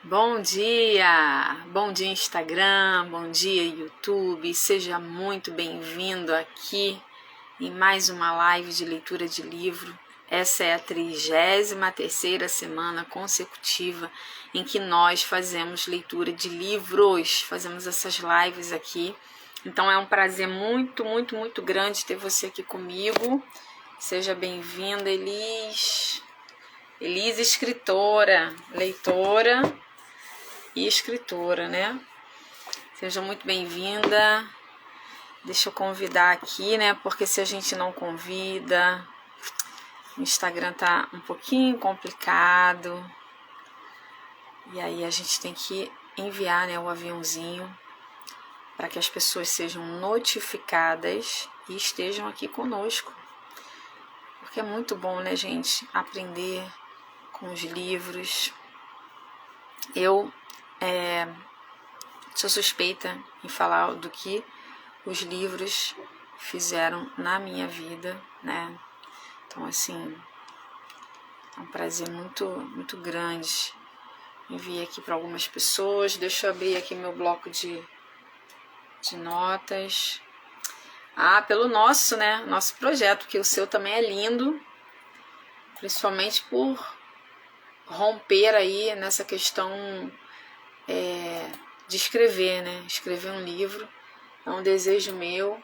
Bom dia Instagram, bom dia YouTube, seja muito bem-vindo aqui em mais uma live de leitura de livro. Essa é a 33ª semana consecutiva em que nós fazemos leitura de livros, fazemos essas lives aqui. Então é um prazer muito grande ter você aqui comigo. Seja bem-vinda, Elis, escritora, leitora e escritora, né? Seja muito bem-vinda. Deixa eu convidar aqui, né? Porque se a gente não convida, o Instagram tá um pouquinho complicado. E aí a gente tem que enviar, né, o aviãozinho para que as pessoas sejam notificadas e estejam aqui conosco. Porque é muito bom, né, gente, aprender com os livros. Eu sou suspeita em falar do que os livros fizeram na minha vida, né? Então, assim, é um prazer muito grande. Enviei aqui para algumas pessoas. Deixa eu abrir aqui meu bloco de notas. Pelo nosso, né? Nosso projeto, que o seu também é lindo, principalmente por romper aí nessa questão de escrever, né? Escrever um livro é um desejo meu,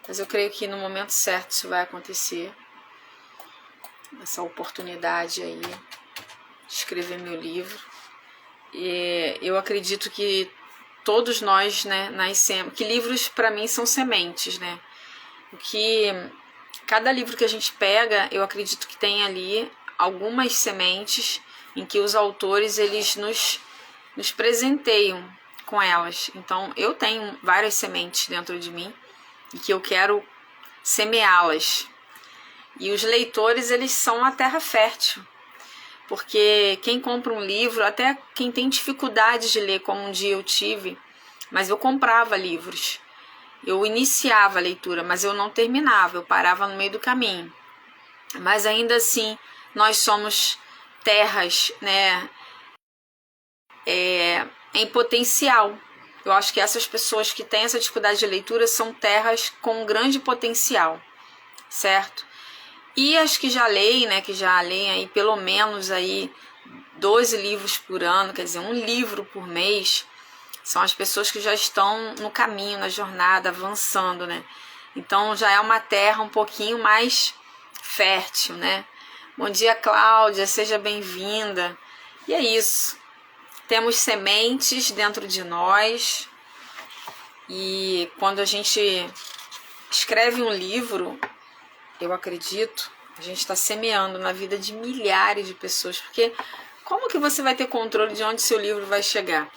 mas eu creio que no momento certo isso vai acontecer. Essa oportunidade aí de escrever meu livro. E eu acredito que todos nós, né, nascemos, que livros para mim são sementes, né? Que cada livro que a gente pega, eu acredito que tem ali algumas sementes em que os autores eles nos presenteiam com elas. Então eu tenho várias sementes dentro de mim e que eu quero semeá-las. E os leitores, eles são a terra fértil. Porque quem compra um livro, até quem tem dificuldade de ler, como um dia eu tive, mas eu comprava livros. Eu iniciava a leitura, mas eu não terminava, eu parava no meio do caminho. Mas ainda assim, nós somos terras, né, em potencial. Eu acho que essas pessoas que têm essa dificuldade de leitura são terras com grande potencial, certo? E as que já leem, né, que já leem aí pelo menos aí 12 livros por ano, quer dizer, um livro por mês, são as pessoas que já estão no caminho, na jornada, avançando, né? Então já é uma terra um pouquinho mais fértil, né? Bom dia, Cláudia, seja bem-vinda. E é isso. Temos sementes dentro de nós e quando a gente escreve um livro, eu acredito, a gente está semeando na vida de milhares de pessoas, porque como que você vai ter controle de onde seu livro vai chegar?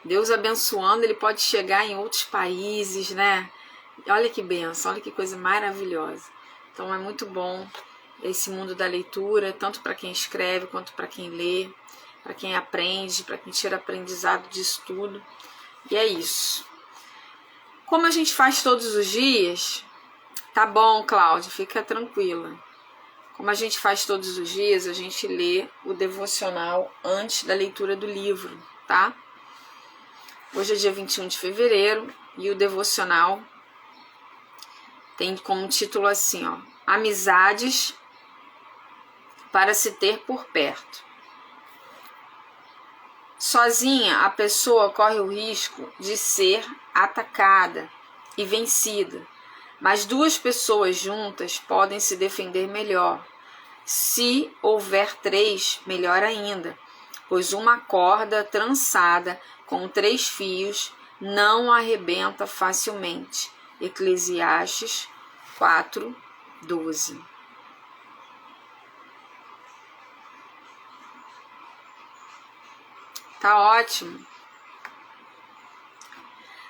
Deus abençoando, ele pode chegar em outros países, né? Olha que bênção, olha que coisa maravilhosa. Então é muito bom esse mundo da leitura, tanto para quem escreve quanto para quem lê, para quem aprende, para quem tira aprendizado disso tudo. E é isso. Como a gente faz todos os dias, tá bom, Cláudia, fica tranquila. Como a gente faz todos os dias, a gente lê o devocional antes da leitura do livro, tá? Hoje é dia 21 de fevereiro e o devocional tem como título assim, ó: Amizades para se ter por perto. Sozinha, a pessoa corre o risco de ser atacada e vencida, mas duas pessoas juntas podem se defender melhor. Se houver três, melhor ainda, pois uma corda trançada com 3 fios não arrebenta facilmente. Eclesiastes 4:12. Tá ótimo.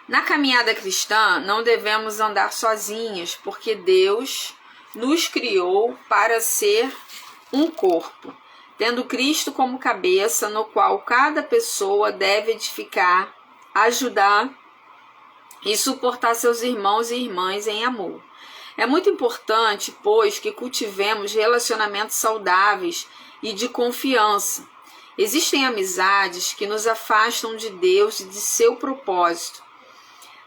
Na caminhada cristã, não devemos andar sozinhas, porque Deus nos criou para ser um corpo, tendo Cristo como cabeça, no qual cada pessoa deve edificar, ajudar e suportar seus irmãos e irmãs em amor. É muito importante, pois, que cultivemos relacionamentos saudáveis e de confiança. Existem amizades que nos afastam de Deus e de seu propósito.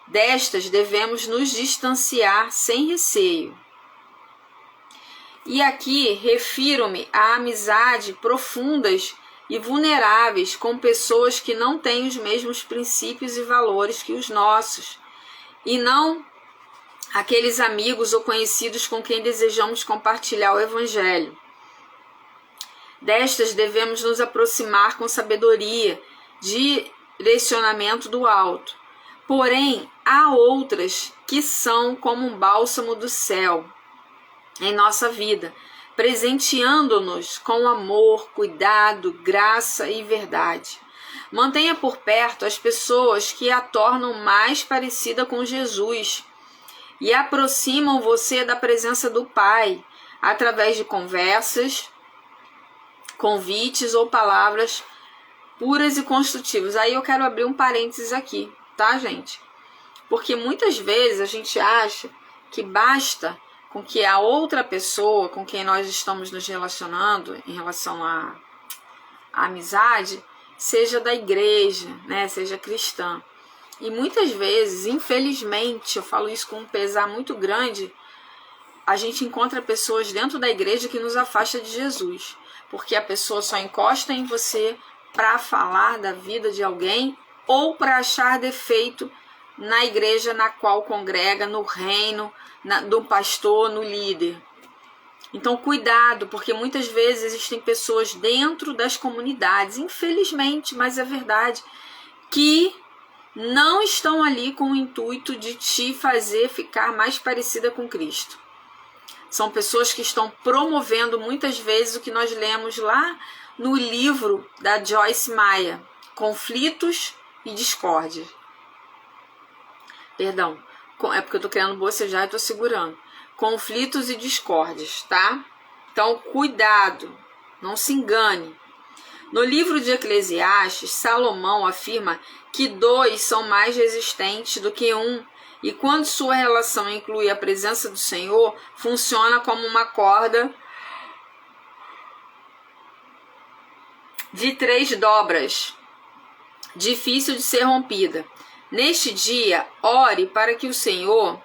Destas devemos nos distanciar sem receio. E aqui refiro-me a amizade profundas e vulneráveis com pessoas que não têm os mesmos princípios e valores que os nossos, e não aqueles amigos ou conhecidos com quem desejamos compartilhar o Evangelho. Destas devemos nos aproximar com sabedoria, direcionamento do alto. Porém, há outras que são como um bálsamo do céu em nossa vida, presenteando-nos com amor, cuidado, graça e verdade. Mantenha por perto as pessoas que a tornam mais parecida com Jesus e aproximam você da presença do Pai, através de conversas, convites ou palavras puras e construtivas. Aí eu quero abrir um parênteses aqui, tá, gente? Porque muitas vezes a gente acha que basta com que a outra pessoa com quem nós estamos nos relacionando em relação à amizade seja da igreja, né? Seja cristã. E muitas vezes, infelizmente, eu falo isso com um pesar muito grande, a gente encontra pessoas dentro da igreja que nos afasta de Jesus, porque a pessoa só encosta em você para falar da vida de alguém ou para achar defeito na igreja na qual congrega, no reino, do pastor, no líder. Então, cuidado, porque muitas vezes existem pessoas dentro das comunidades, infelizmente, mas é verdade, que não estão ali com o intuito de te fazer ficar mais parecida com Cristo. São pessoas que estão promovendo muitas vezes o que nós lemos lá no livro da Joyce Meyer, Conflitos e Discórdia. Perdão, é porque eu estou querendo bocejar e estou segurando. Conflitos e discórdias, tá? Então, cuidado, não se engane. No livro de Eclesiastes, Salomão afirma que 2 são mais resistentes do que 1, e quando sua relação inclui a presença do Senhor, funciona como uma corda de 3 dobras, difícil de ser rompida. Neste dia, ore para que o Senhor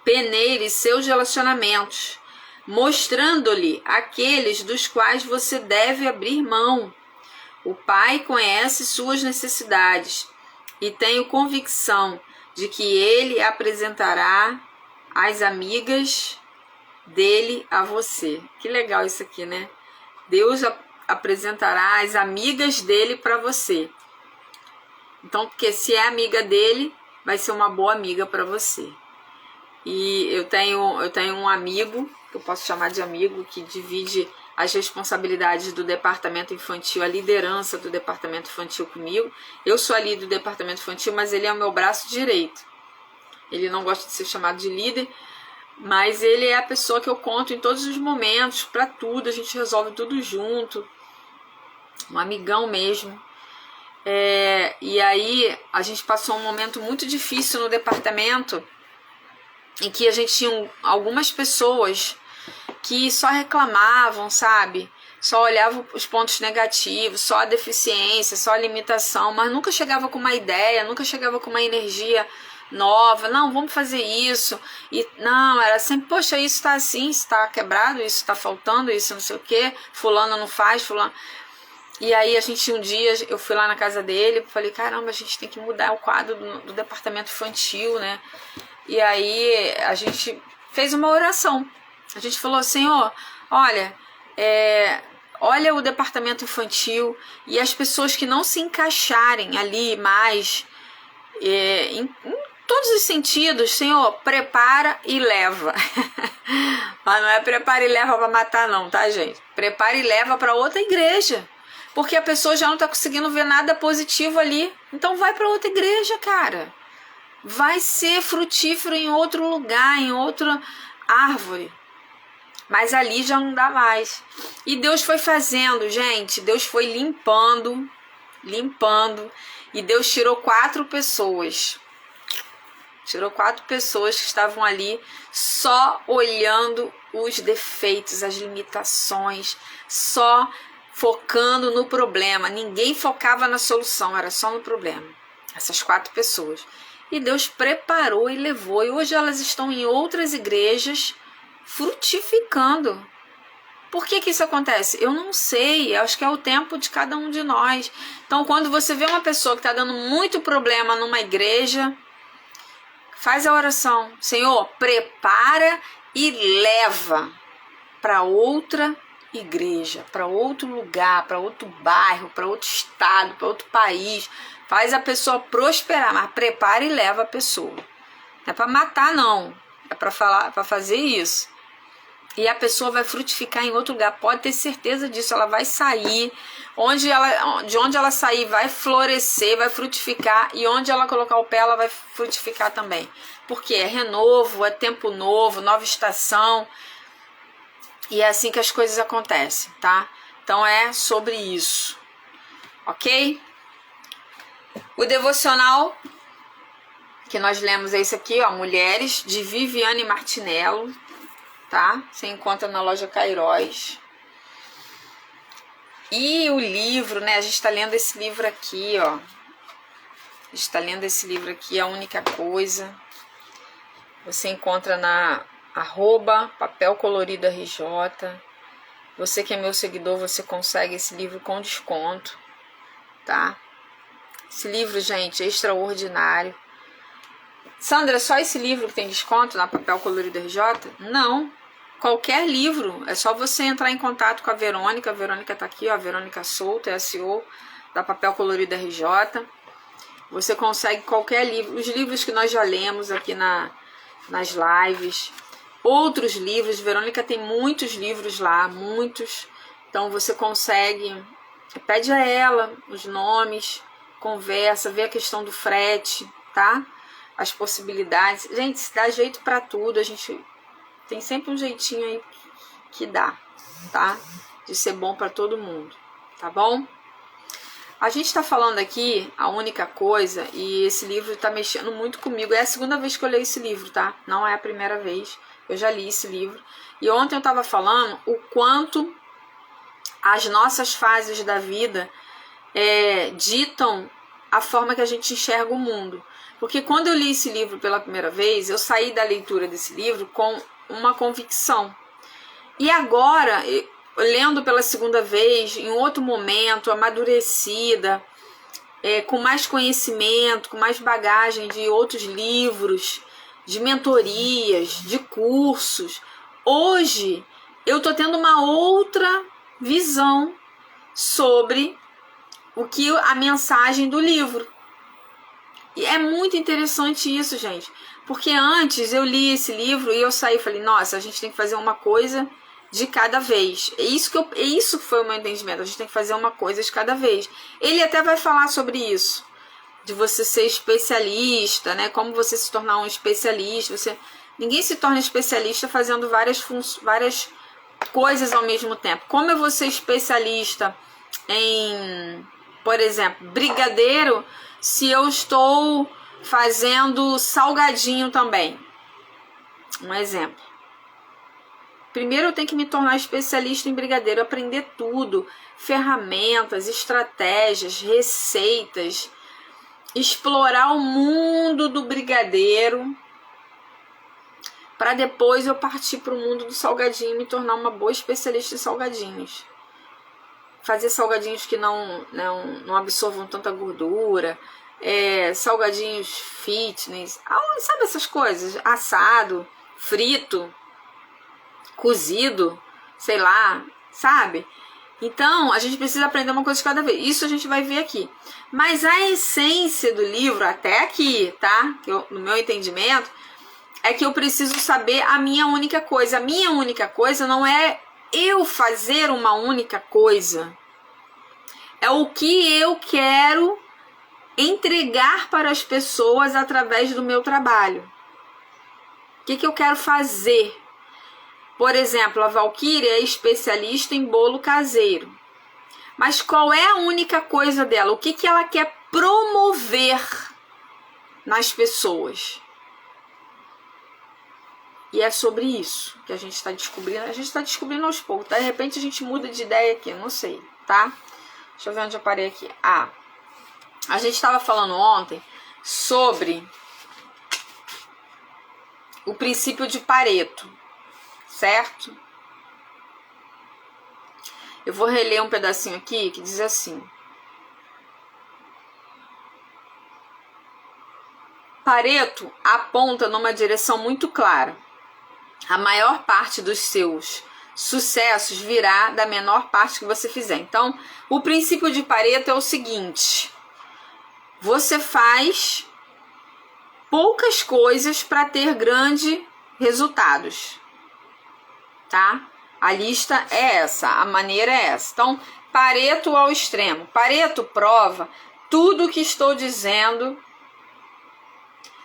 peneire seus relacionamentos, mostrando-lhe aqueles dos quais você deve abrir mão. O Pai conhece suas necessidades e tenho convicção de que Ele apresentará as amigas dele a você. Que legal isso aqui, né? Deus apresentará as amigas dele para você. Então, porque se é amiga dele, vai ser uma boa amiga para você. E eu tenho um amigo, que eu posso chamar de amigo, que divide as responsabilidades do departamento infantil, a liderança do departamento infantil comigo. Eu sou a líder do departamento infantil, mas ele é o meu braço direito. Ele não gosta de ser chamado de líder, mas ele é a pessoa que eu conto em todos os momentos, para tudo, a gente resolve tudo junto. Um amigão mesmo. E aí a gente passou um momento muito difícil no departamento, em que a gente tinha algumas pessoas que só reclamavam, sabe? Só olhavam os pontos negativos, só a deficiência, só a limitação, mas nunca chegava com uma ideia, nunca chegava com uma energia nova. Não, vamos fazer isso. E não, era sempre, poxa, isso tá assim, isso tá quebrado, isso tá faltando, isso não sei o quê, fulano não faz, fulano... E aí um dia eu fui lá na casa dele, falei, caramba, a gente tem que mudar o quadro do departamento infantil, né? E aí a gente fez uma oração. A gente falou, Senhor, olha, olha o departamento infantil e as pessoas que não se encaixarem ali mais, em todos os sentidos, Senhor, prepara e leva. Mas não é prepara e leva para matar não, tá, gente? Prepara e leva para outra igreja. Porque a pessoa já não está conseguindo ver nada positivo ali. Então vai para outra igreja, cara. Vai ser frutífero em outro lugar, em outra árvore. Mas ali já não dá mais. E Deus foi fazendo, gente. Deus foi limpando. E Deus tirou 4 pessoas. Tirou 4 pessoas que estavam ali só olhando os defeitos, as limitações, só focando no problema. Ninguém focava na solução, era só no problema. Essas 4 pessoas. E Deus preparou e levou. E hoje elas estão em outras igrejas frutificando. Por que isso acontece? Eu não sei. Acho que é o tempo de cada um de nós. Então, quando você vê uma pessoa que está dando muito problema numa igreja, faz a oração. Senhor, prepara e leva para outra igreja, para outro lugar, para outro bairro, para outro estado, para outro país. Faz a pessoa prosperar, mas prepara e leva a pessoa. Não é para matar, não. É para fazer isso. E a pessoa vai frutificar em outro lugar. Pode ter certeza disso. Ela vai sair. De onde ela sair vai florescer, vai frutificar. E onde ela colocar o pé, ela vai frutificar também. Porque é renovo, é tempo novo, nova estação. E é assim que as coisas acontecem, tá? Então é sobre isso. Ok? O devocional que nós lemos é esse aqui, ó, Mulheres, de Viviane Martinello, tá? Você encontra na loja Cairóis. E o livro, né? A gente está lendo esse livro aqui, ó. A gente está lendo esse livro aqui, A Única Coisa. Você encontra na @papelcolorido_RJ. Você que é meu seguidor, você consegue esse livro com desconto, tá? Esse livro, gente, é extraordinário. Sandra, só esse livro que tem desconto na Papel Colorido RJ? Não. Qualquer livro. É só você entrar em contato com a Verônica. A Verônica tá aqui, ó. A Verônica Souto, é a CEO da Papel Colorido RJ. Você consegue qualquer livro. Os livros que nós já lemos aqui nas lives. Outros livros. Verônica tem muitos livros lá. Muitos. Então você consegue. Pede a ela os nomes. Conversa, vê a questão do frete, tá? As possibilidades. Gente, se dá jeito pra tudo, a gente tem sempre um jeitinho aí que dá, tá? De ser bom pra todo mundo, tá bom? A gente tá falando aqui, A Única Coisa, e esse livro tá mexendo muito comigo. É a segunda vez que eu leio esse livro, tá? Não é a primeira vez, eu já li esse livro. E ontem eu tava falando o quanto as nossas fases da vida ditam a forma que a gente enxerga o mundo. Porque quando eu li esse livro pela primeira vez, eu saí da leitura desse livro com uma convicção. E agora, lendo pela segunda vez, em outro momento, amadurecida, com mais conhecimento, com mais bagagem de outros livros, de mentorias, de cursos, hoje eu tô tendo uma outra visão sobre o que a mensagem do livro. E é muito interessante isso, gente. Porque antes eu li esse livro e eu saí e falei, nossa, a gente tem que fazer uma coisa de cada vez. Isso foi o meu entendimento. A gente tem que fazer uma coisa de cada vez. Ele até vai falar sobre isso. De você ser especialista, né? Como você se tornar um especialista. Ninguém se torna especialista fazendo várias coisas ao mesmo tempo. Como eu vou ser especialista em, por exemplo, brigadeiro, se eu estou fazendo salgadinho também? Um exemplo. Primeiro eu tenho que me tornar especialista em brigadeiro, aprender tudo, ferramentas, estratégias, receitas, explorar o mundo do brigadeiro, para depois eu partir para o mundo do salgadinho e me tornar uma boa especialista em salgadinhos. Fazer salgadinhos que não absorvam tanta gordura, salgadinhos fitness, sabe essas coisas? Assado, frito, cozido, sei lá, sabe? Então, a gente precisa aprender uma coisa de cada vez. Isso a gente vai ver aqui. Mas a essência do livro, até aqui, tá? No meu entendimento, é que eu preciso saber a minha única coisa. A minha única coisa não é eu fazer uma única coisa. É o que eu quero entregar para as pessoas através do meu trabalho. O que eu quero fazer? Por exemplo, a Valquíria é especialista em bolo caseiro. Mas qual é a única coisa dela? O que ela quer promover nas pessoas? E é sobre isso que a gente está descobrindo. A gente está descobrindo aos poucos. De repente a gente muda de ideia aqui, não sei, tá? tá? Deixa eu ver onde eu parei aqui. Ah, a gente estava falando ontem sobre o princípio de Pareto, certo? Eu vou reler um pedacinho aqui que diz assim: Pareto aponta numa direção muito clara. A maior parte dos seus sucessos virá da menor parte que você fizer. Então, o princípio de Pareto é o seguinte: você faz poucas coisas para ter grandes resultados, tá? A lista é essa, a maneira é essa. Então, Pareto ao extremo. Pareto prova tudo o que estou dizendo,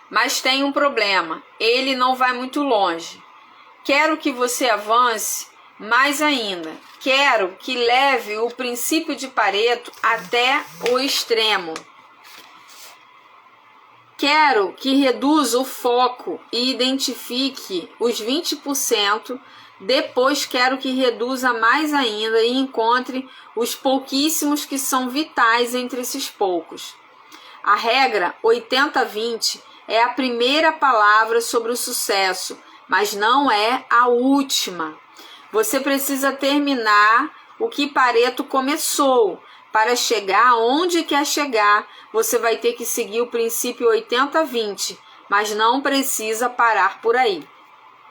mas tem um problema. Ele não vai muito longe. Quero que você avance mais ainda. Quero que leve o princípio de Pareto até o extremo. Quero que reduza o foco e identifique os 20%. Depois quero que reduza mais ainda e encontre os pouquíssimos que são vitais entre esses poucos. A regra 80-20 é a primeira palavra sobre o sucesso, mas não é a última. Você precisa terminar o que Pareto começou. Para chegar onde quer chegar, você vai ter que seguir o princípio 80-20, mas não precisa parar por aí.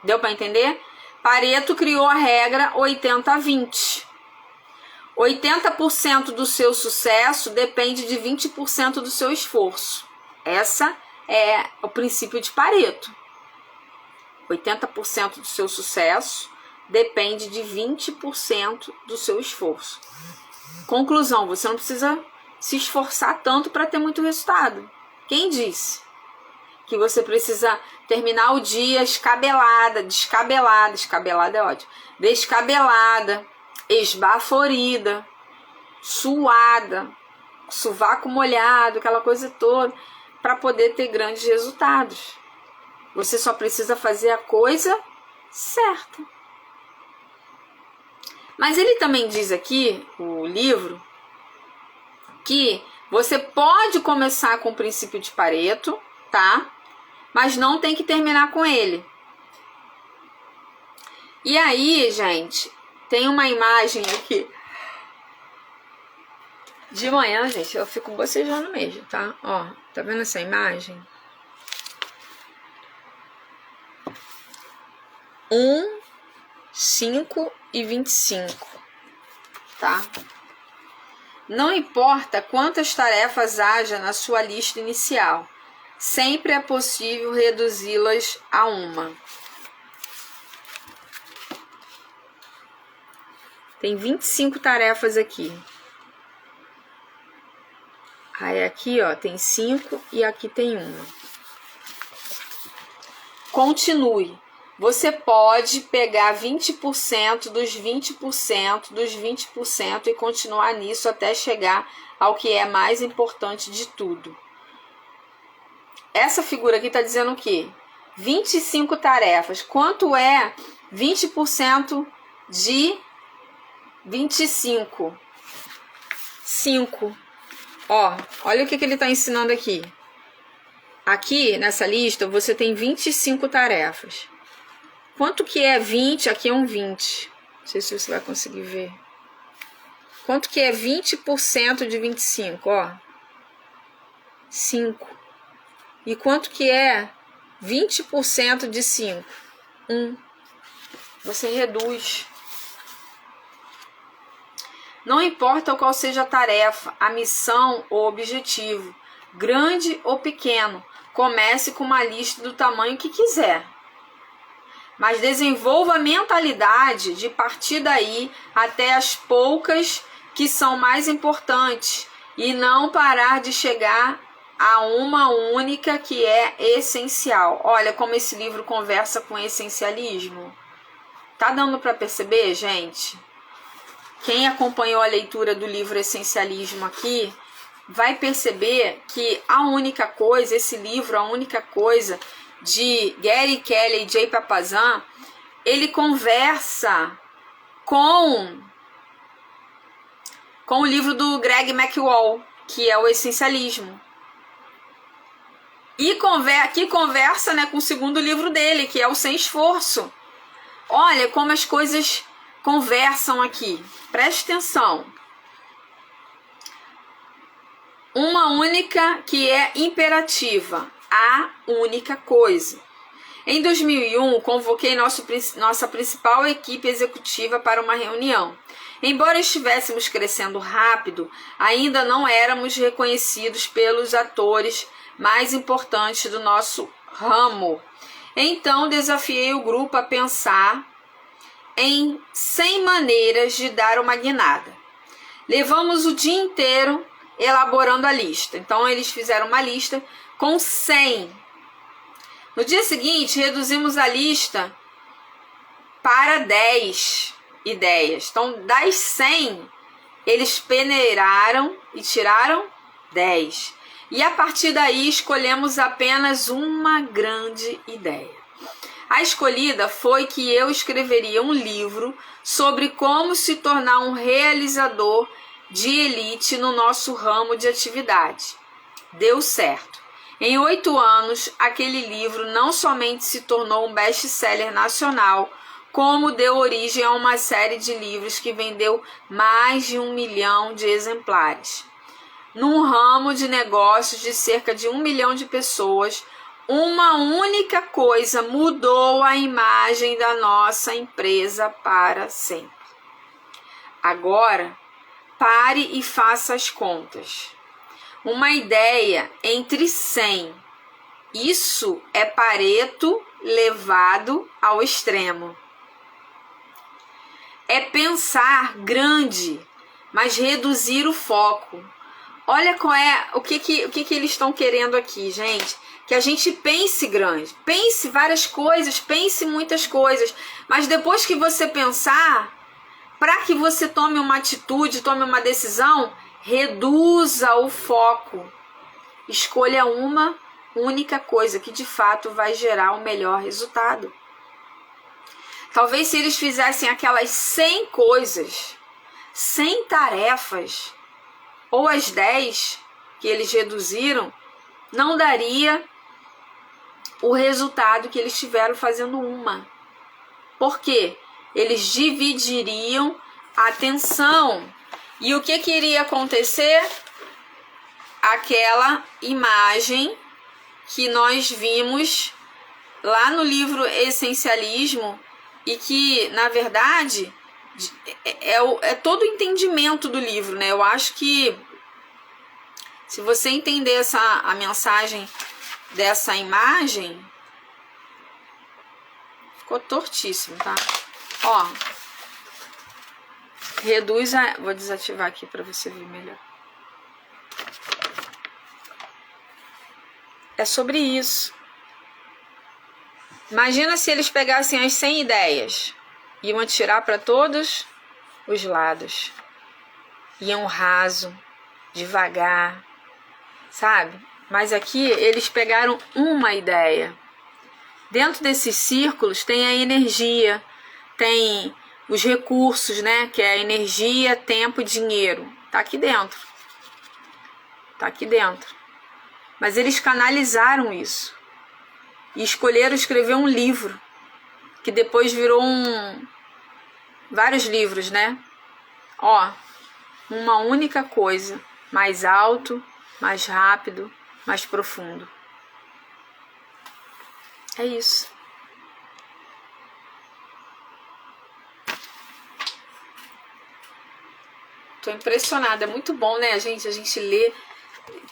Deu para entender? Pareto criou a regra 80-20. 80% do seu sucesso depende de 20% do seu esforço. Essa é o princípio de Pareto. 80% do seu sucesso depende de 20% do seu esforço. Conclusão, você não precisa se esforçar tanto para ter muito resultado. Quem disse que você precisa terminar o dia descabelada é ótimo, descabelada, esbaforida, suada, sovaco molhado, aquela coisa toda, para poder ter grandes resultados? Você só precisa fazer a coisa certa. Mas ele também diz aqui, o livro, que você pode começar com o princípio de Pareto, tá? Mas não tem que terminar com ele. E aí, gente, tem uma imagem aqui. De manhã, gente, eu fico bocejando mesmo, tá? Ó, tá vendo essa imagem? 1, 5 e 25, tá? Não importa quantas tarefas haja na sua lista inicial, sempre é possível reduzi-las a uma. Tem 25 tarefas aqui. Aí aqui, ó, tem 5 e aqui tem uma. Continue. Você pode pegar 20% dos 20% dos 20% e continuar nisso até chegar ao que é mais importante de tudo. Essa figura aqui está dizendo o quê? 25 tarefas. Quanto é 20% de 25? 5. Ó, olha o que ele está ensinando aqui. Aqui nessa lista você tem 25 tarefas. Quanto que é 20? Aqui é um 20. Não sei se você vai conseguir ver. Quanto que é 20% de 25? Ó, 5. E quanto que é 20% de 5? 1. Você reduz. Não importa qual seja a tarefa, a missão ou objetivo, grande ou pequeno, comece com uma lista do tamanho que quiser. Mas desenvolva a mentalidade de partir daí até as poucas que são mais importantes e não parar de chegar a uma única que é essencial. Olha como esse livro conversa com essencialismo. Tá dando para perceber, gente? Quem acompanhou a leitura do livro Essencialismo aqui vai perceber que a única coisa, esse livro, a única coisa de Gary Kelly e Jay Papasan, ele conversa com com o livro do Greg McWall, que é o Essencialismo. E que conversa, né, com o segundo livro dele, que é o Sem Esforço. Olha como as coisas conversam aqui. Preste atenção. Uma única que é imperativa. A única coisa. Em 2001, convoquei nossa principal equipe executiva para uma reunião. Embora estivéssemos crescendo rápido, ainda não éramos reconhecidos pelos atores mais importantes do nosso ramo. Então, desafiei o grupo a pensar em 100 maneiras de dar uma guinada. Levamos o dia inteiro elaborando a lista. Então, eles fizeram uma lista com 100. No dia seguinte, reduzimos a lista para 10 ideias. Então, das 100, eles peneiraram e tiraram 10. E a partir daí, escolhemos apenas uma grande ideia. A escolhida foi que eu escreveria um livro sobre como se tornar um realizador de elite no nosso ramo de atividade. Deu certo. Em 8 anos, aquele livro não somente se tornou um best-seller nacional, como deu origem a uma série de livros que vendeu mais de 1 milhão de exemplares. Num ramo de negócios de cerca de 1 milhão de pessoas, uma única coisa mudou a imagem da nossa empresa para sempre. Agora, pare e faça as contas. Uma ideia entre 100. Isso é Pareto levado ao extremo. É pensar grande, mas reduzir o foco. Olha o que eles estão querendo aqui, gente. Que a gente pense grande. Pense várias coisas, pense muitas coisas. Mas depois que você pensar, para que você tome uma atitude, tome uma decisão, reduza o foco. Escolha uma única coisa que de fato vai gerar o melhor resultado. Talvez se eles fizessem aquelas 100 coisas, 100 tarefas, ou as 10 que eles reduziram, não daria o resultado que eles tiveram fazendo uma. Por quê? Eles dividiriam a atenção. E o que iria acontecer? Aquela imagem que nós vimos lá no livro Essencialismo e que, na verdade, é todo o entendimento do livro, né? Eu acho que se você entender a mensagem dessa imagem, ficou tortíssimo, tá? Ó, reduz vou desativar aqui para você ver melhor. É sobre isso. Imagina se eles pegassem as 100 ideias, iam atirar para todos os lados, iam raso, devagar, sabe? Mas aqui eles pegaram uma ideia. Dentro desses círculos tem a energia, tem os recursos, né? Que é a energia, tempo e dinheiro. Tá aqui dentro. Tá aqui dentro. Mas eles canalizaram isso. E escolheram escrever um livro. Que depois virou vários livros, né? Ó, uma única coisa. Mais alto, mais rápido, mais profundo. É isso. Tô impressionada. É muito bom, né, gente? A gente lê,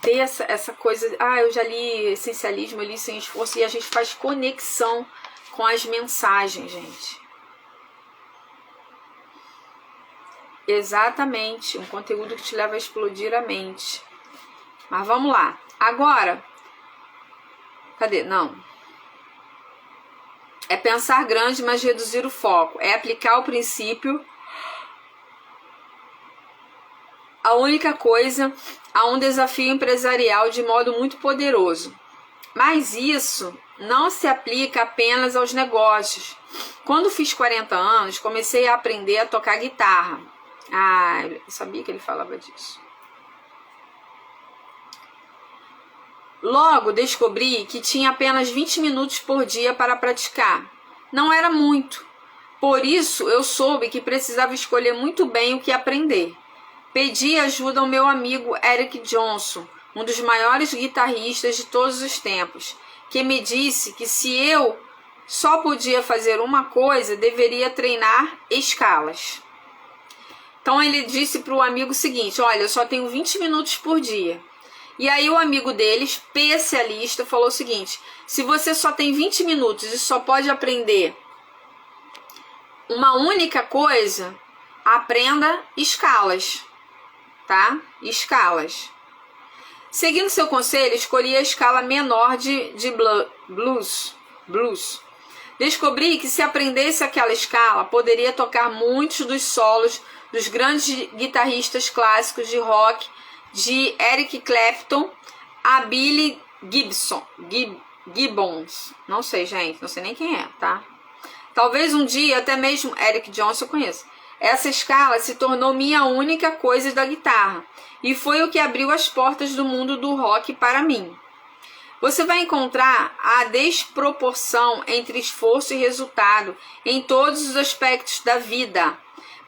ter essa coisa. Eu já li Essencialismo, eu li Sem Esforço. E a gente faz conexão com as mensagens, gente. Exatamente. Um conteúdo que te leva a explodir a mente. Mas vamos lá. Agora. Cadê? Não. É pensar grande, mas reduzir o foco. É aplicar o princípio a única coisa a um desafio empresarial de modo muito poderoso. Mas isso não se aplica apenas aos negócios. Quando fiz 40 anos, comecei a aprender a tocar guitarra. Ah, eu sabia que ele falava disso. Logo descobri que tinha apenas 20 minutos por dia para praticar. Não era muito. Por isso eu soube que precisava escolher muito bem o que aprender. Pedi ajuda ao meu amigo Eric Johnson, um dos maiores guitarristas de todos os tempos, que me disse que se eu só podia fazer uma coisa, deveria treinar escalas. Então ele disse para o amigo o seguinte: olha, eu só tenho 20 minutos por dia. E aí o amigo dele, especialista, falou o seguinte: se você só tem 20 minutos e só pode aprender uma única coisa, aprenda escalas, tá? Escalas. Seguindo seu conselho, escolhi a escala menor de blues. Descobri que se aprendesse aquela escala, poderia tocar muitos dos solos dos grandes guitarristas clássicos de rock, de Eric Clapton a Billy Gibbons. Não sei, gente, não sei nem quem é, tá? Talvez um dia até mesmo Eric Johnson eu conheça. Essa escala se tornou minha única coisa da guitarra e foi o que abriu as portas do mundo do rock para mim. Você vai encontrar a desproporção entre esforço e resultado em todos os aspectos da vida.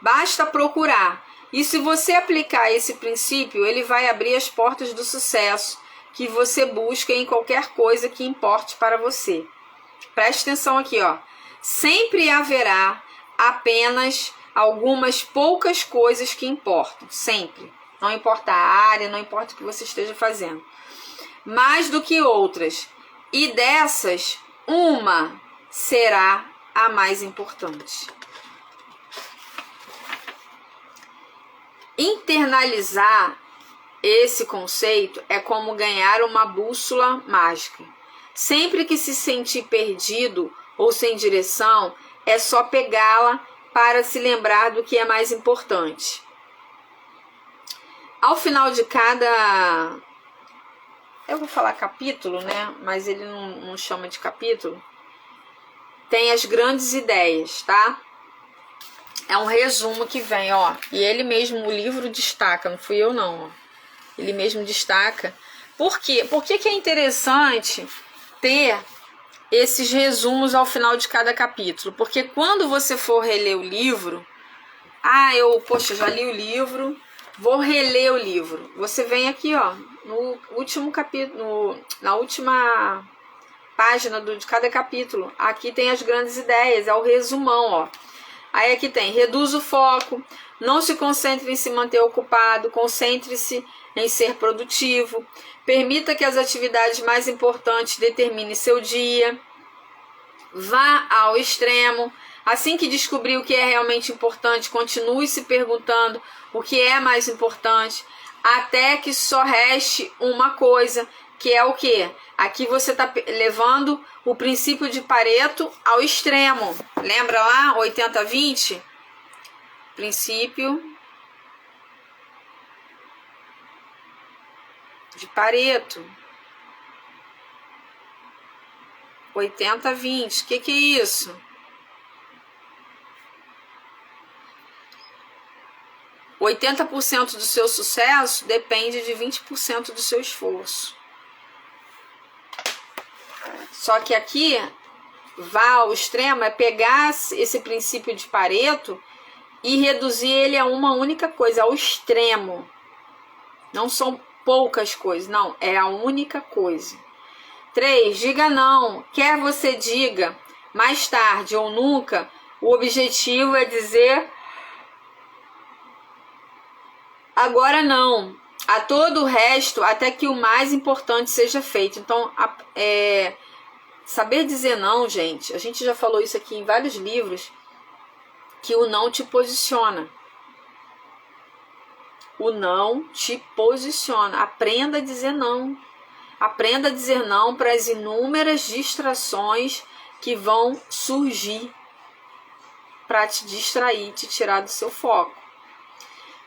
Basta procurar. E se você aplicar esse princípio, ele vai abrir as portas do sucesso que você busca em qualquer coisa que importe para você. Preste atenção aqui, ó. Sempre haverá apenas algumas poucas coisas que importam. Sempre. Não importa a área, não importa o que você esteja fazendo. Mais do que outras. E dessas, uma será a mais importante. Internalizar esse conceito é como ganhar uma bússola mágica. Sempre que se sentir perdido ou sem direção, é só pegá-la para se lembrar do que é mais importante. Ao final de cada... eu vou falar capítulo, né? Mas ele não chama de capítulo. Tem as grandes ideias, tá? É um resumo que vem, ó. E ele mesmo, o livro destaca, não fui eu não, ó. Ele mesmo destaca. Por quê? Por que que é interessante ter esses resumos ao final de cada capítulo? Porque quando você for reler o livro, poxa, já li o livro, vou reler o livro. Você vem aqui, ó, no último capítulo, na última página de cada capítulo. Aqui tem as grandes ideias, é o resumão, ó. Aí aqui tem: reduz o foco, não se concentre em se manter ocupado, concentre-se em ser produtivo, permita que as atividades mais importantes determinem seu dia, vá ao extremo, assim que descobrir o que é realmente importante, continue se perguntando o que é mais importante, até que só reste uma coisa, que é o quê? Aqui você está levando o princípio de Pareto ao extremo. Lembra lá? 80-20? Princípio de Pareto. 80-20. O que é isso? O 80% do seu sucesso depende de 20% do seu esforço. Só que aqui, vá ao extremo, é pegar esse princípio de Pareto e reduzir ele a uma única coisa, ao extremo. Não são poucas coisas, não, é a única coisa. 3. Diga não. Quer você diga mais tarde ou nunca, o objetivo é dizer agora não. A todo o resto, até que o mais importante seja feito. Então, saber dizer não, gente, a gente já falou isso aqui em vários livros, que o não te posiciona. O não te posiciona. Aprenda a dizer não. Aprenda a dizer não para as inúmeras distrações que vão surgir para te distrair, te tirar do seu foco.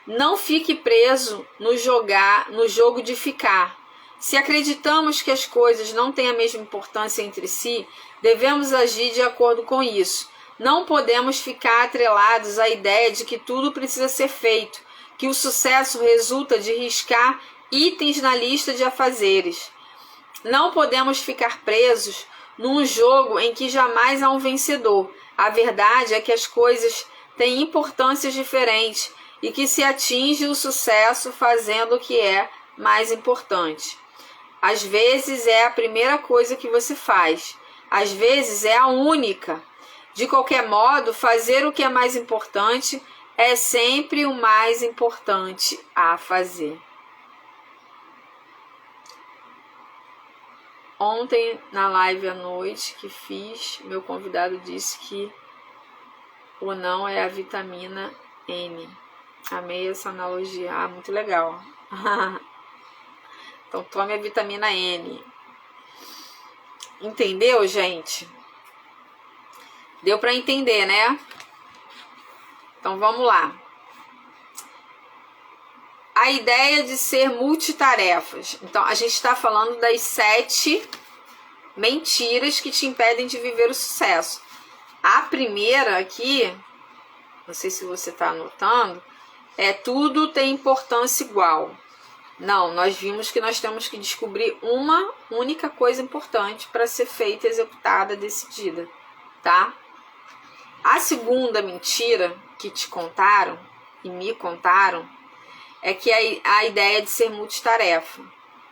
Não fique preso no jogo de ficar. Se acreditamos que as coisas não têm a mesma importância entre si, devemos agir de acordo com isso. Não podemos ficar atrelados à ideia de que tudo precisa ser feito, que o sucesso resulta de riscar itens na lista de afazeres. Não podemos ficar presos num jogo em que jamais há um vencedor. A verdade é que as coisas têm importâncias diferentes e que se atinge o sucesso fazendo o que é mais importante. Às vezes é a primeira coisa que você faz, às vezes é a única. De qualquer modo, fazer o que é mais importante é sempre o mais importante a fazer. Ontem, na live à noite que fiz, meu convidado disse que o não é a vitamina N. Amei essa analogia. Ah, muito legal. Então, tome a vitamina N. Entendeu, gente? Deu para entender, né? Então, vamos lá. A ideia de ser multitarefas. Então, a gente está falando das 7 mentiras que te impedem de viver o sucesso. A primeira aqui, não sei se você está anotando, é tudo tem importância igual. Não, nós vimos que nós temos que descobrir uma única coisa importante para ser feita, executada, decidida, tá? A segunda mentira que te contaram e me contaram é que a ideia de ser multitarefa,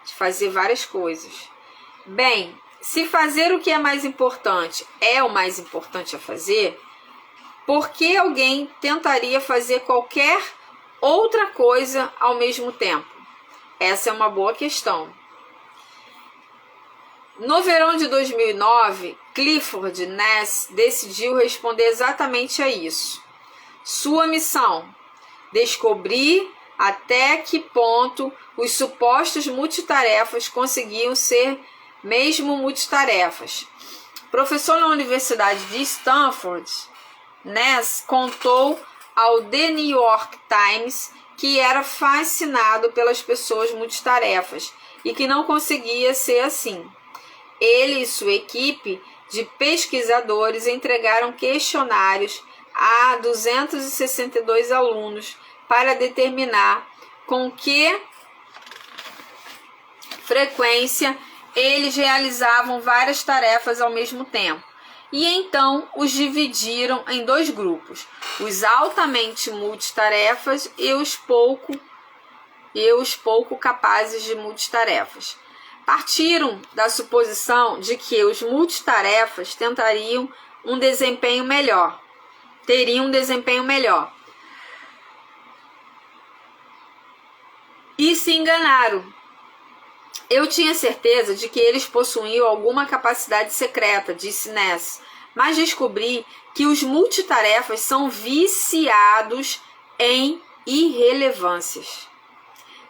de fazer várias coisas. Bem, se fazer o que é mais importante é o mais importante a fazer, por que alguém tentaria fazer qualquer outra coisa ao mesmo tempo? Essa é uma boa questão. No verão de 2009, Clifford Ness decidiu responder exatamente a isso. Sua missão: descobrir até que ponto os supostos multitarefas conseguiam ser mesmo multitarefas. Professor na Universidade de Stanford, Ness contou ao The New York Times que era fascinado pelas pessoas multitarefas e que não conseguia ser assim. Ele e sua equipe de pesquisadores entregaram questionários a 262 alunos para determinar com que frequência eles realizavam várias tarefas ao mesmo tempo. E então os dividiram em 2 grupos, os altamente multitarefas e os pouco capazes de multitarefas. Partiram da suposição de que os multitarefas teriam um desempenho melhor. E se enganaram. Eu tinha certeza de que eles possuíam alguma capacidade secreta, disse Ness, mas descobri que os multitarefas são viciados em irrelevâncias.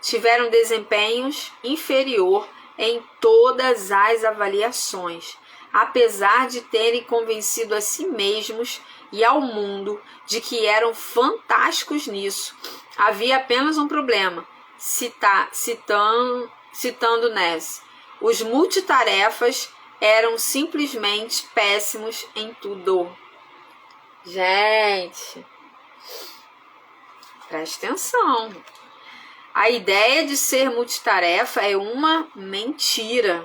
Tiveram desempenhos inferior em todas as avaliações, apesar de terem convencido a si mesmos e ao mundo de que eram fantásticos nisso. Havia apenas um problema, citando Ness. Os multitarefas eram simplesmente péssimos em tudo. Gente, preste atenção. A ideia de ser multitarefa é uma mentira.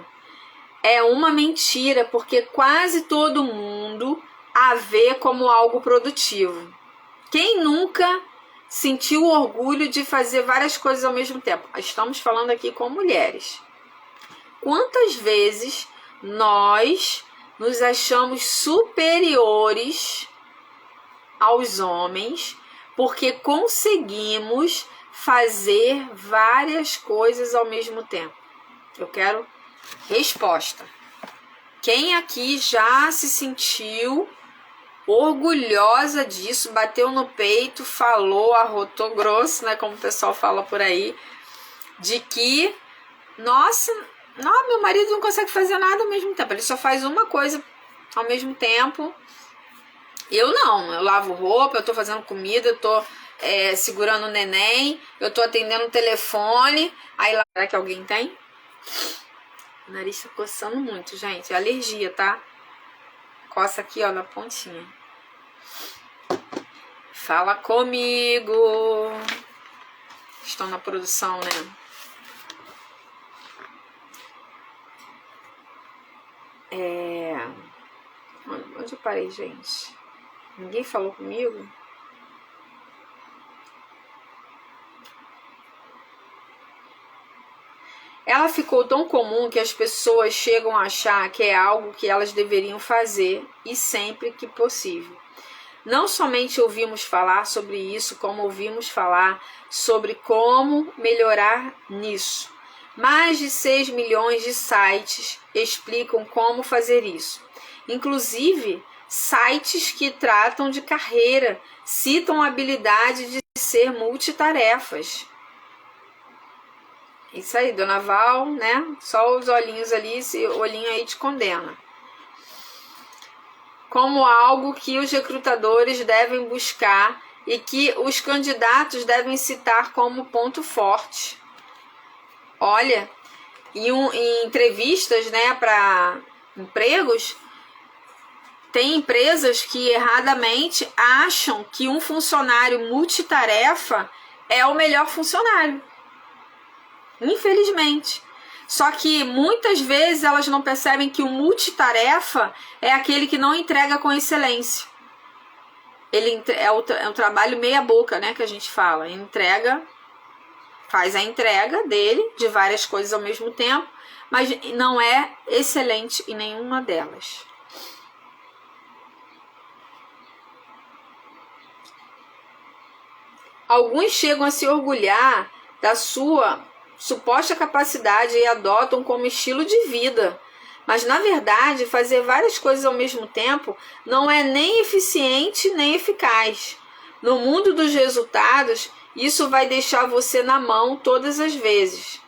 É uma mentira porque quase todo mundo a vê como algo produtivo. Quem nunca sentiu orgulho de fazer várias coisas ao mesmo tempo? Estamos falando aqui com mulheres. Quantas vezes nós nos achamos superiores aos homens porque conseguimos fazer várias coisas ao mesmo tempo? Eu quero resposta. Quem aqui já se sentiu orgulhosa disso, bateu no peito, falou, arrotou grosso, né, como o pessoal fala por aí, de que, nossa, não, meu marido não consegue fazer nada ao mesmo tempo, ele só faz uma coisa ao mesmo tempo. Eu não, eu lavo roupa, eu tô fazendo comida, eu tô segurando o neném, eu tô atendendo o telefone, aí lá, será que alguém tem? O nariz tá coçando muito, gente, é alergia, tá? Coça aqui, ó, na pontinha. Fala comigo. Estão na produção, né? Onde eu parei, gente? Ninguém falou comigo? Ela ficou tão comum que as pessoas chegam a achar que é algo que elas deveriam fazer e sempre que possível. Não somente ouvimos falar sobre isso, como ouvimos falar sobre como melhorar nisso. Mais de 6 milhões de sites explicam como fazer isso. Inclusive, sites que tratam de carreira citam a habilidade de ser multitarefas. Isso aí, Dona Val, né? Só os olhinhos ali, esse olhinho aí te condena. Como algo que os recrutadores devem buscar e que os candidatos devem citar como ponto forte. Olha, em entrevistas, né, para empregos, tem empresas que erradamente acham que um funcionário multitarefa é o melhor funcionário. Infelizmente. Só que muitas vezes elas não percebem que o multitarefa é aquele que não entrega com excelência. Ele é um trabalho meia boca, né, que a gente fala. Entrega, faz a entrega dele de várias coisas ao mesmo tempo, mas não é excelente em nenhuma delas. Alguns chegam a se orgulhar da sua suposta capacidade e adotam como estilo de vida. Mas, na verdade, fazer várias coisas ao mesmo tempo não é nem eficiente nem eficaz. No mundo dos resultados, isso vai deixar você na mão todas as vezes.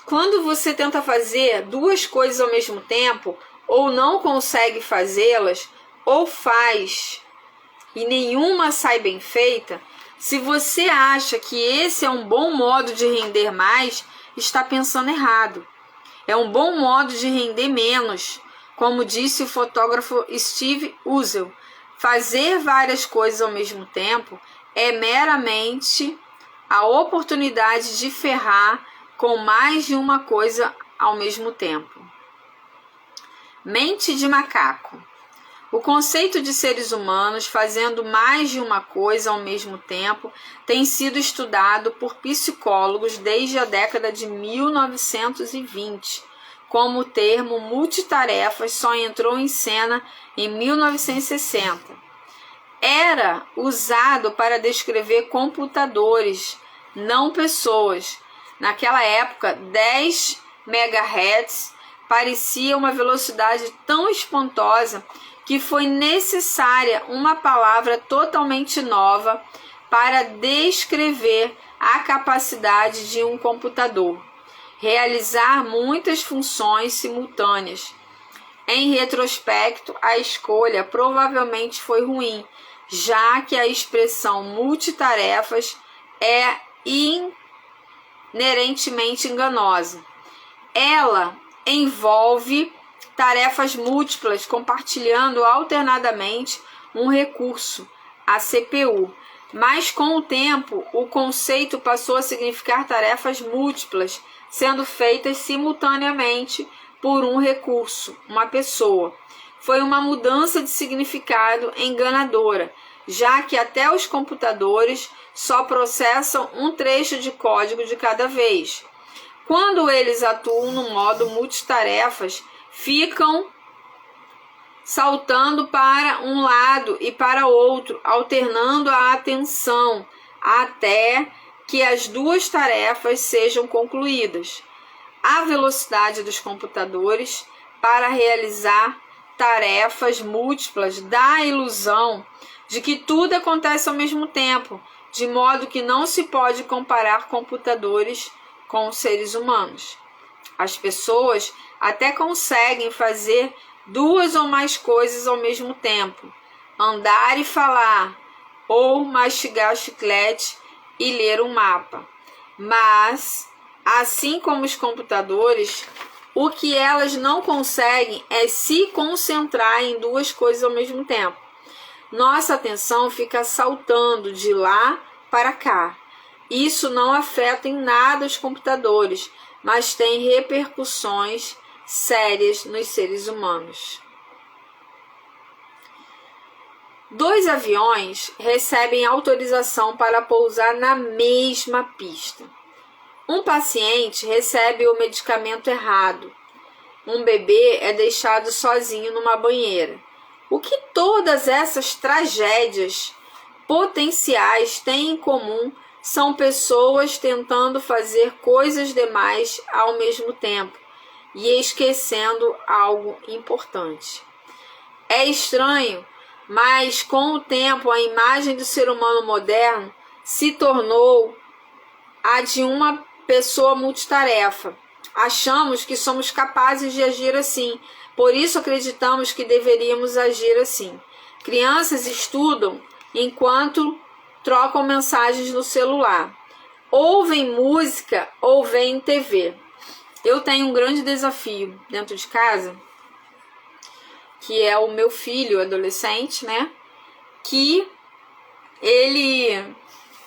Quando você tenta fazer duas coisas ao mesmo tempo, ou não consegue fazê-las, ou faz e nenhuma sai bem feita, se você acha que esse é um bom modo de render mais, está pensando errado. É um bom modo de render menos. Como disse o fotógrafo Steve Uzel, fazer várias coisas ao mesmo tempo é meramente a oportunidade de ferrar com mais de uma coisa ao mesmo tempo. Mente de macaco. O conceito de seres humanos fazendo mais de uma coisa ao mesmo tempo tem sido estudado por psicólogos desde a década de 1920, como o termo multitarefas só entrou em cena em 1960. Era usado para descrever computadores, não pessoas. Naquela época, 10 MHz parecia uma velocidade tão espantosa que foi necessária uma palavra totalmente nova para descrever a capacidade de um computador, realizar muitas funções simultâneas. Em retrospecto, a escolha provavelmente foi ruim, já que a expressão multitarefas é inerentemente enganosa. Ela envolve tarefas múltiplas compartilhando alternadamente um recurso, a CPU. Mas com o tempo, o conceito passou a significar tarefas múltiplas, sendo feitas simultaneamente por um recurso, uma pessoa. Foi uma mudança de significado enganadora, já que até os computadores só processam um trecho de código de cada vez. Quando eles atuam no modo multitarefas, ficam saltando para um lado e para outro, alternando a atenção até que as duas tarefas sejam concluídas. A velocidade dos computadores para realizar tarefas múltiplas dá a ilusão de que tudo acontece ao mesmo tempo, de modo que não se pode comparar computadores com seres humanos. As pessoas até conseguem fazer duas ou mais coisas ao mesmo tempo, andar e falar, ou mastigar chiclete e ler um mapa. Mas, assim como os computadores, O que elas não conseguem é se concentrar em duas coisas ao mesmo tempo. Nossa atenção fica saltando de lá para cá. Isso não afeta em nada os computadores, mas tem repercussões sérias nos seres humanos. 2 aviões recebem autorização para pousar na mesma pista. Um paciente recebe o medicamento errado. Um bebê é deixado sozinho numa banheira. O que todas essas tragédias potenciais têm em comum são pessoas tentando fazer coisas demais ao mesmo tempo e esquecendo algo importante. É estranho, mas com o tempo a imagem do ser humano moderno se tornou a de uma pessoa multitarefa. Achamos que somos capazes de agir assim, por isso acreditamos que deveríamos agir assim. Crianças estudam enquanto trocam mensagens no celular, ouvem música ou veem TV. Eu tenho um grande desafio dentro de casa, que é o meu filho adolescente, né? Que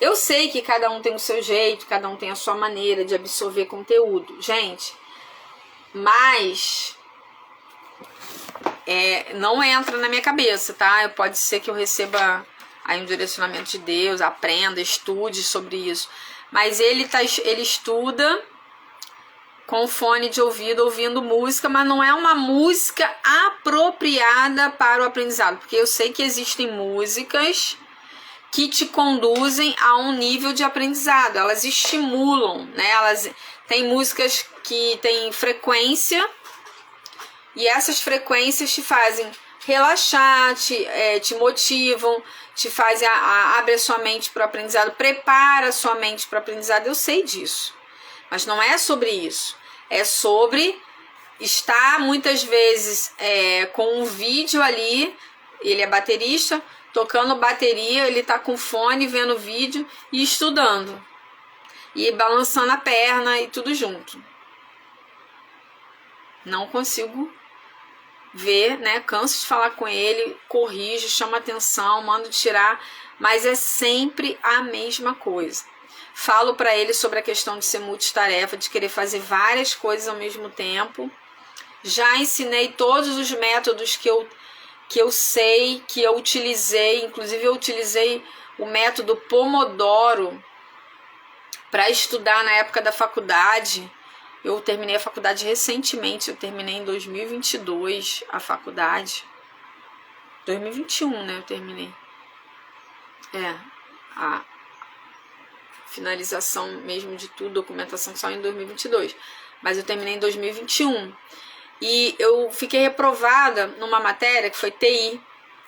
eu sei que cada um tem o seu jeito, cada um tem a sua maneira de absorver conteúdo, gente, mas não entra na minha cabeça, tá? Pode ser que eu receba aí um direcionamento de Deus, aprenda, estude sobre isso, mas ele estuda com fone de ouvido, ouvindo música, mas não é uma música apropriada para o aprendizado, porque eu sei que existem músicas que te conduzem a um nível de aprendizado, elas estimulam, né? Elas têm músicas que têm frequência e essas frequências te fazem relaxar, te motivam, te fazem abre a sua mente para o aprendizado, prepara a sua mente para o aprendizado. Eu sei disso, mas não é sobre isso, é sobre estar muitas vezes com um vídeo ali. Ele é baterista, tocando bateria, ele tá com fone, vendo vídeo e estudando. E balançando a perna e tudo junto. Não consigo ver, né? Canso de falar com ele, corrijo, chamo atenção, mando tirar, mas é sempre a mesma coisa. Falo para ele sobre a questão de ser multitarefa, de querer fazer várias coisas ao mesmo tempo. Já ensinei todos os métodos que eu sei, que eu utilizei, inclusive eu utilizei o método Pomodoro para estudar na época da faculdade. Eu terminei a faculdade recentemente, eu terminei em 2022 a faculdade. 2021, né, eu terminei. A finalização mesmo de tudo, documentação só em 2022. Mas eu terminei em 2021. E eu fiquei reprovada numa matéria que foi TI,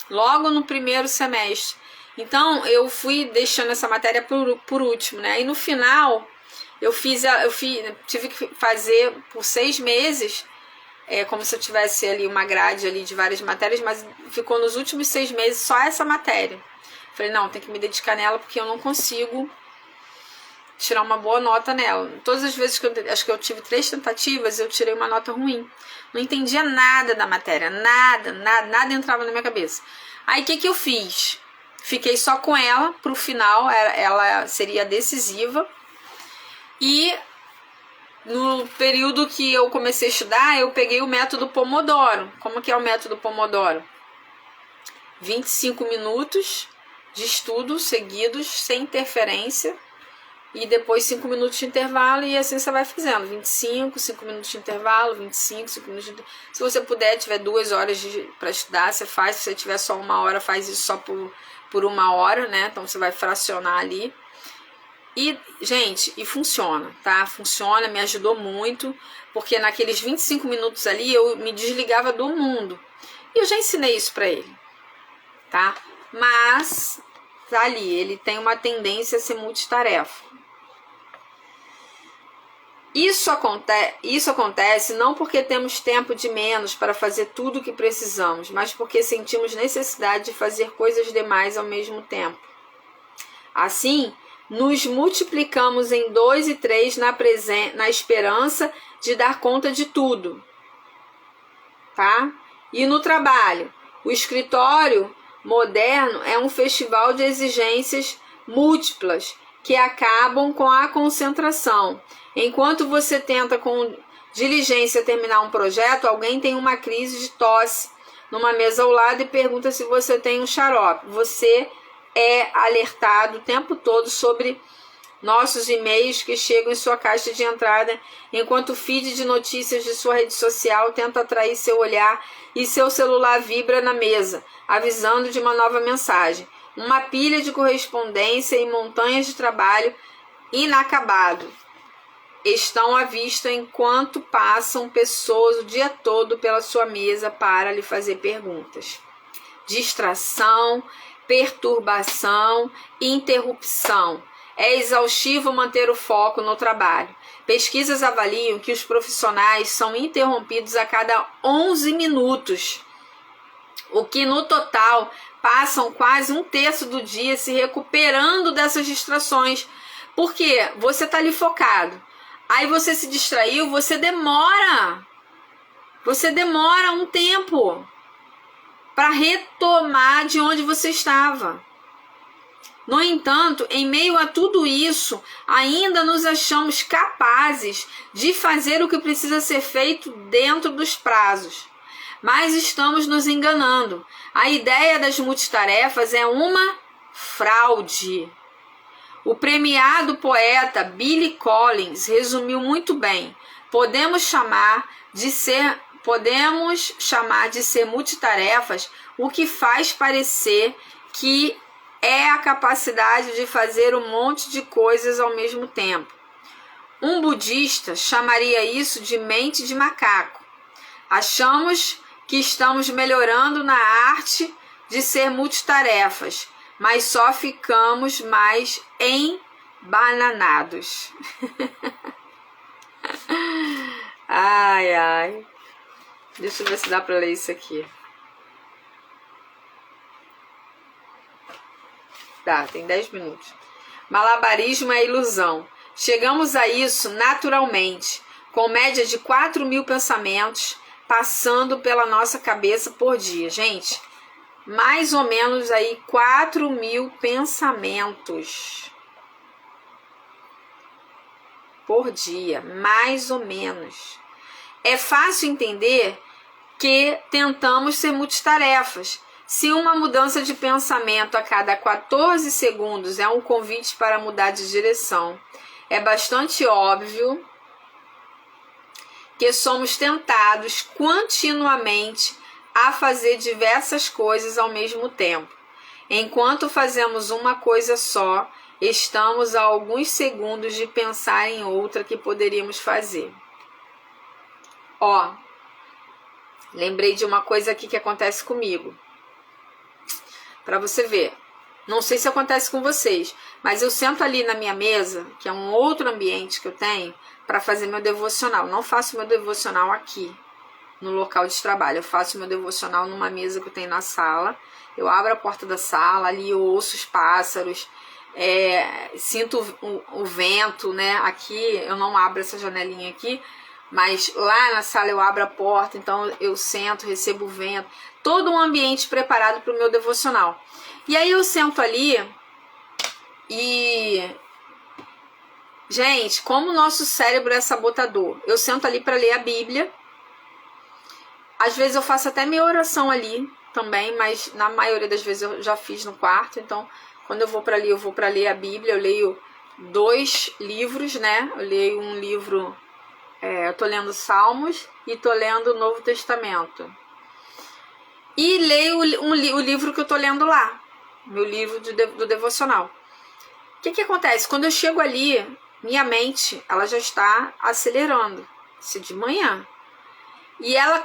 logo no primeiro semestre. Então, eu fui deixando essa matéria por último, né? E no final, tive que fazer por 6 meses, como se eu tivesse ali uma grade ali de várias matérias, mas ficou nos últimos 6 meses só essa matéria. Falei, não, tem que me dedicar nela porque eu não consigo tirar uma boa nota nela. Todas as vezes acho que eu tive 3 tentativas, eu tirei uma nota ruim. Não entendia nada da matéria, nada entrava na minha cabeça. Aí o que eu fiz? Fiquei só com ela pro final, ela seria decisiva. E no período que eu comecei a estudar, eu peguei o método Pomodoro. Como que é o método Pomodoro? 25 minutos de estudo seguidos, sem interferência. E depois 5 minutos de intervalo, e assim você vai fazendo. 25, 5 minutos de intervalo, 25, 5 minutos de intervalo. Se você puder, tiver 2 horas para estudar, você faz. Se você tiver só 1 hora, faz isso só por 1 hora, né? Então você vai fracionar ali. E, gente, funciona, tá? Funciona, me ajudou muito, porque naqueles 25 minutos ali eu me desligava do mundo. E eu já ensinei isso pra ele, tá? Mas tá ali, ele tem uma tendência a ser multitarefa. Isso acontece não porque temos tempo de menos para fazer tudo o que precisamos, mas porque sentimos necessidade de fazer coisas demais ao mesmo tempo. Assim, nos multiplicamos em 2 e 3 na esperança de dar conta de tudo, tá? E no trabalho, o escritório moderno é um festival de exigências múltiplas que acabam com a concentração. Enquanto você tenta com diligência terminar um projeto, alguém tem uma crise de tosse numa mesa ao lado e pergunta se você tem um xarope. Você é alertado o tempo todo sobre nossos e-mails que chegam em sua caixa de entrada, enquanto o feed de notícias de sua rede social tenta atrair seu olhar e seu celular vibra na mesa, avisando de uma nova mensagem. Uma pilha de correspondência e montanhas de trabalho inacabado estão à vista enquanto passam pessoas o dia todo pela sua mesa para lhe fazer perguntas. Distração, perturbação e interrupção. É exaustivo manter o foco no trabalho. Pesquisas avaliam que os profissionais são interrompidos a cada 11 minutos, o que no total passam quase um terço do dia se recuperando dessas distrações, porque você está ali focado. Aí você se distraiu, você demora um tempo para retomar de onde você estava. No entanto, em meio a tudo isso, ainda nos achamos capazes de fazer o que precisa ser feito dentro dos prazos. Mas estamos nos enganando. A ideia das multitarefas é uma fraude. O premiado poeta Billy Collins resumiu muito bem. Podemos chamar de ser multitarefas o que faz parecer que é a capacidade de fazer um monte de coisas ao mesmo tempo. Um budista chamaria isso de mente de macaco. Achamos que estamos melhorando na arte de ser multitarefas, mas só ficamos mais embananados. Ai, ai. Deixa eu ver se dá para ler isso aqui. Dá, tem 10 minutos. Malabarismo é ilusão. Chegamos a isso naturalmente, com média de 4.000 pensamentos passando pela nossa cabeça por dia. Gente, mais ou menos aí 4.000 pensamentos por dia, mais ou menos. É fácil entender que tentamos ser multitarefas. Se uma mudança de pensamento a cada 14 segundos é um convite para mudar de direção, é bastante óbvio que somos tentados continuamente a fazer diversas coisas ao mesmo tempo. Enquanto fazemos uma coisa só, estamos a alguns segundos de pensar em outra que poderíamos fazer. Ó, lembrei de uma coisa aqui que acontece comigo. Para você ver, não sei se acontece com vocês, mas eu sento ali na minha mesa, que é um outro ambiente que eu tenho, para fazer meu devocional. Não faço meu devocional aqui, no local de trabalho. Eu faço meu devocional numa mesa que eu tenho na sala. Eu abro a porta da sala, ali eu ouço os pássaros, sinto o vento, né? Aqui eu não abro essa janelinha aqui, mas lá na sala eu abro a porta, então eu sento, recebo o vento. Todo um ambiente preparado para o meu devocional. E aí eu sento ali e... Gente, como o nosso cérebro é sabotador. Eu sento ali para ler a Bíblia. Às vezes eu faço até minha oração ali também, mas na maioria das vezes eu já fiz no quarto. Então, quando eu vou para ali, eu vou para ler a Bíblia. Eu leio 2 livros, né? Eu leio um livro... eu tô lendo Salmos e tô lendo o Novo Testamento. E leio o livro que eu tô lendo lá, meu livro do devocional. O que acontece? Quando eu chego ali, minha mente, ela já está acelerando. Isso de manhã. E ela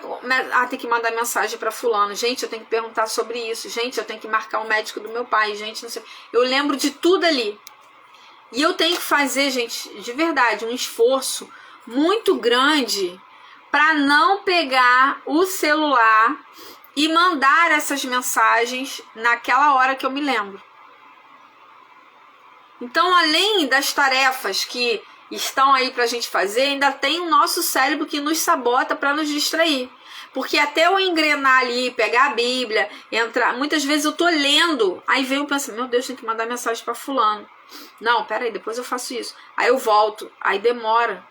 tem que mandar mensagem para fulano. Gente, eu tenho que perguntar sobre isso. Gente, eu tenho que marcar o médico do meu pai. Gente, não sei. Eu lembro de tudo ali. E eu tenho que fazer, gente, de verdade, um esforço muito grande para não pegar o celular e mandar essas mensagens naquela hora que eu me lembro. Então, além das tarefas que estão aí para a gente fazer, ainda tem o nosso cérebro que nos sabota para nos distrair. Porque até eu engrenar ali, pegar a Bíblia, entrar, muitas vezes eu tô lendo, aí vem o pensamento, meu Deus, tem que mandar mensagem para fulano. Não, peraí, depois eu faço isso. Aí eu volto, aí demora.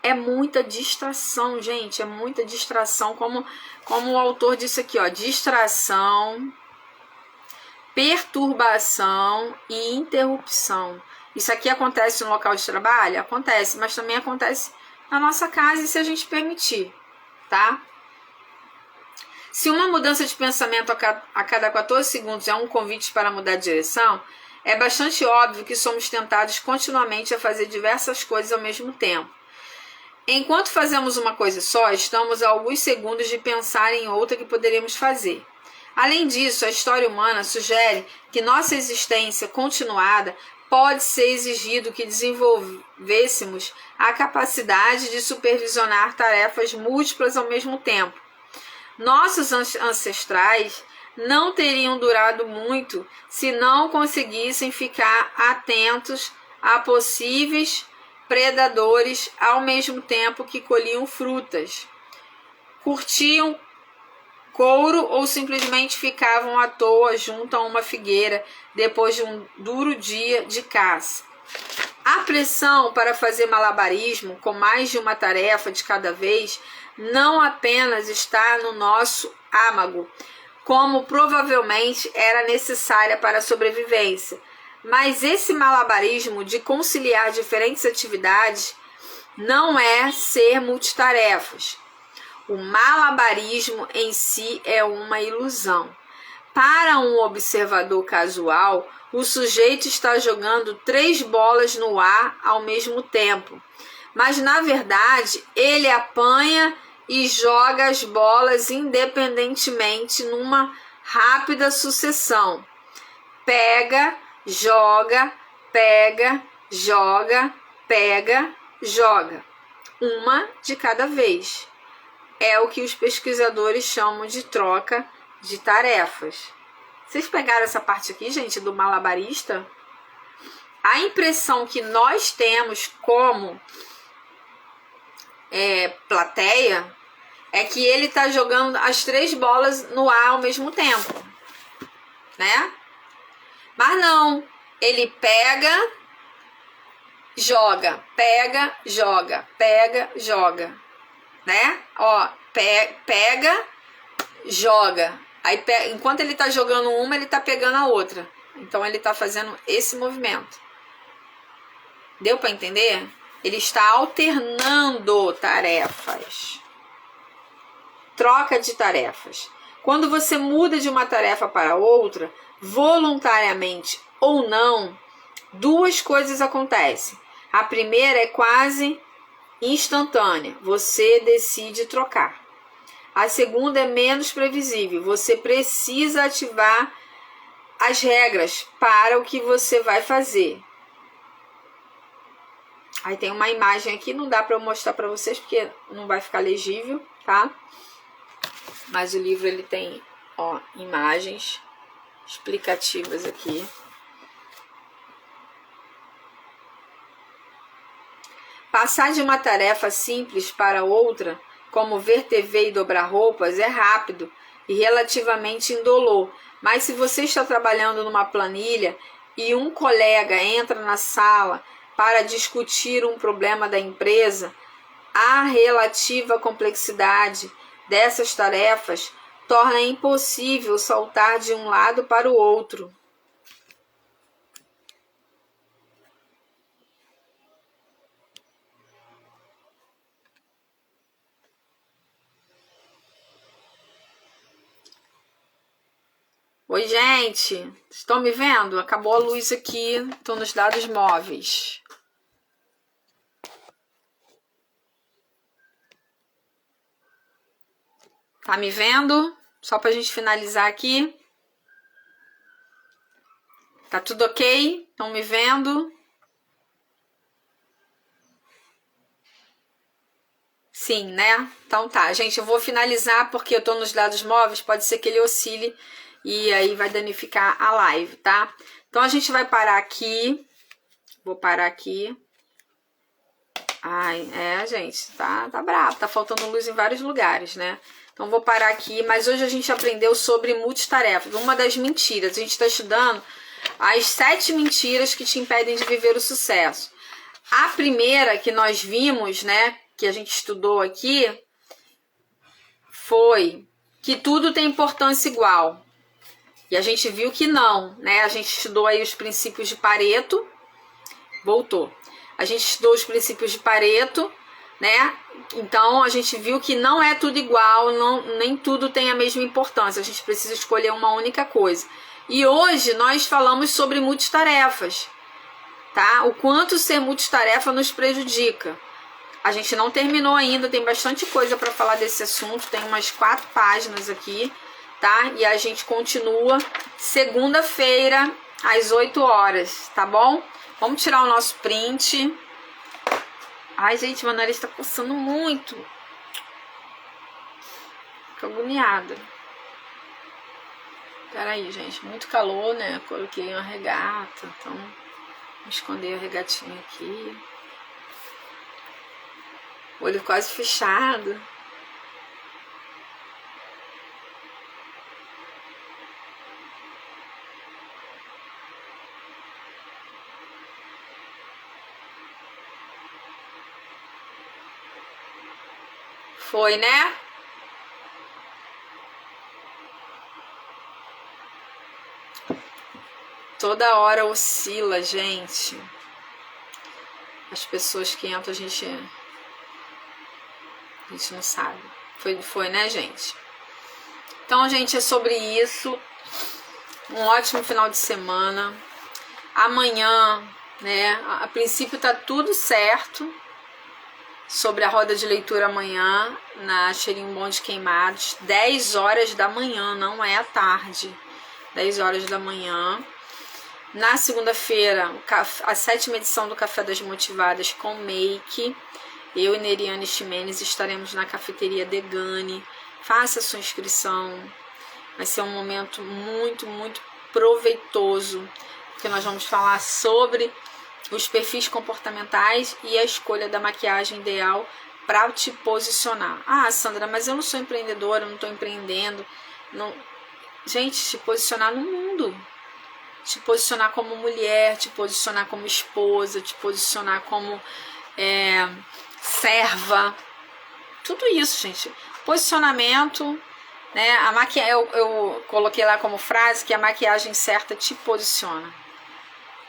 É muita distração, gente, é muita distração, como o autor disse aqui, ó, distração, perturbação e interrupção. Isso aqui acontece no local de trabalho? Acontece, mas também acontece na nossa casa e se a gente permitir, tá? Se uma mudança de pensamento a cada 14 segundos é um convite para mudar de direção, é bastante óbvio que somos tentados continuamente a fazer diversas coisas ao mesmo tempo. Enquanto fazemos uma coisa só, estamos a alguns segundos de pensar em outra que poderíamos fazer. Além disso, a história humana sugere que nossa existência continuada pode ser exigido que desenvolvêssemos a capacidade de supervisionar tarefas múltiplas ao mesmo tempo. Nossos ancestrais não teriam durado muito se não conseguissem ficar atentos a possíveis predadores ao mesmo tempo que colhiam frutas, curtiam couro ou simplesmente ficavam à toa junto a uma figueira depois de um duro dia de caça. A pressão para fazer malabarismo com mais de uma tarefa de cada vez não apenas está no nosso âmago, como provavelmente era necessária para a sobrevivência, mas esse malabarismo de conciliar diferentes atividades não é ser multitarefas. O malabarismo em si é uma ilusão. Para um observador casual, o sujeito está jogando 3 bolas no ar ao mesmo tempo, mas na verdade ele apanha e joga as bolas independentemente numa rápida sucessão. Pega, joga, pega, joga, pega, joga. Uma de cada vez. É o que os pesquisadores chamam de troca de tarefas. Vocês pegaram essa parte aqui, gente, do malabarista? A impressão que nós temos como plateia é que ele está jogando as 3 bolas no ar ao mesmo tempo, né? Mas não, ele pega, joga, pega, joga, pega, joga, né? Ó, pega, joga. Aí, enquanto ele tá jogando uma, ele tá pegando a outra. Então, ele tá fazendo esse movimento. Deu para entender? Ele está alternando tarefas. Troca de tarefas. Quando você muda de uma tarefa para outra, voluntariamente ou não, 2 coisas acontecem. A primeira é quase instantânea. Você decide trocar. A segunda é menos previsível. Você precisa ativar as regras para o que você vai fazer. Aí tem uma imagem aqui, não dá para eu mostrar para vocês porque não vai ficar legível, tá? Mas o livro ele tem, ó, imagens explicativas aqui. Passar de uma tarefa simples para outra, como ver TV e dobrar roupas, é rápido e relativamente indolor. Mas se você está trabalhando numa planilha e um colega entra na sala para discutir um problema da empresa, a relativa complexidade dessas tarefas torna impossível saltar de um lado para o outro. Oi, gente, estão me vendo? Acabou a luz aqui, estou nos dados móveis. Tá me vendo? Só pra gente finalizar aqui. Tá tudo ok? Estão me vendo? Sim, né? Então tá, gente, eu vou finalizar porque eu tô nos dados móveis, pode ser que ele oscile e aí vai danificar a live, tá? Então a gente vai parar aqui. Vou parar aqui. Ai, gente, tá bravo, tá faltando luz em vários lugares, né? Então vou parar aqui, mas hoje a gente aprendeu sobre multitarefas. Uma das mentiras, a gente está estudando as 7 mentiras que te impedem de viver o sucesso. A primeira que nós vimos, né, que a gente estudou aqui, foi que tudo tem importância igual. E a gente viu que não, né? A gente estudou aí os princípios de Pareto. Voltou. A gente estudou os princípios de Pareto, né? Então a gente viu que não é tudo igual, nem tudo tem a mesma importância. A gente precisa escolher uma única coisa. E hoje nós falamos sobre multitarefas, tá? O quanto ser multitarefa nos prejudica. A gente não terminou ainda, tem bastante coisa para falar desse assunto, tem umas 4 páginas aqui, tá? E a gente continua segunda-feira às 8 horas, tá bom? Vamos tirar o nosso print. Ai, gente, meu nariz tá coçando muito. Fico agoniada. Peraí, gente, muito calor, né? Coloquei uma regata, então vou esconder a regatinha aqui. Olho quase fechado. Foi, né? Toda hora oscila, gente. As pessoas que entram, a gente não sabe. Foi, né, gente? Então, gente, é sobre isso. Um ótimo final de semana. Amanhã, né? A princípio tá tudo certo. Sobre a roda de leitura amanhã, na Cheirinho Bom de Queimados, 10 horas da manhã, não é à tarde. 10 horas da manhã. Na segunda-feira, a 7ª edição do Café das Motivadas com Make. Eu e Neriane Ximenes estaremos na cafeteria Degani. Faça a sua inscrição. Vai ser um momento muito, muito proveitoso, porque nós vamos falar sobre os perfis comportamentais e a escolha da maquiagem ideal para te posicionar. Ah, Sandra, mas eu não sou empreendedora, eu não estou empreendendo. Não. Gente, te posicionar no mundo. Te posicionar como mulher, te posicionar como esposa, te posicionar como serva. Tudo isso, gente. Posicionamento, né? Eu coloquei lá como frase que a maquiagem certa te posiciona.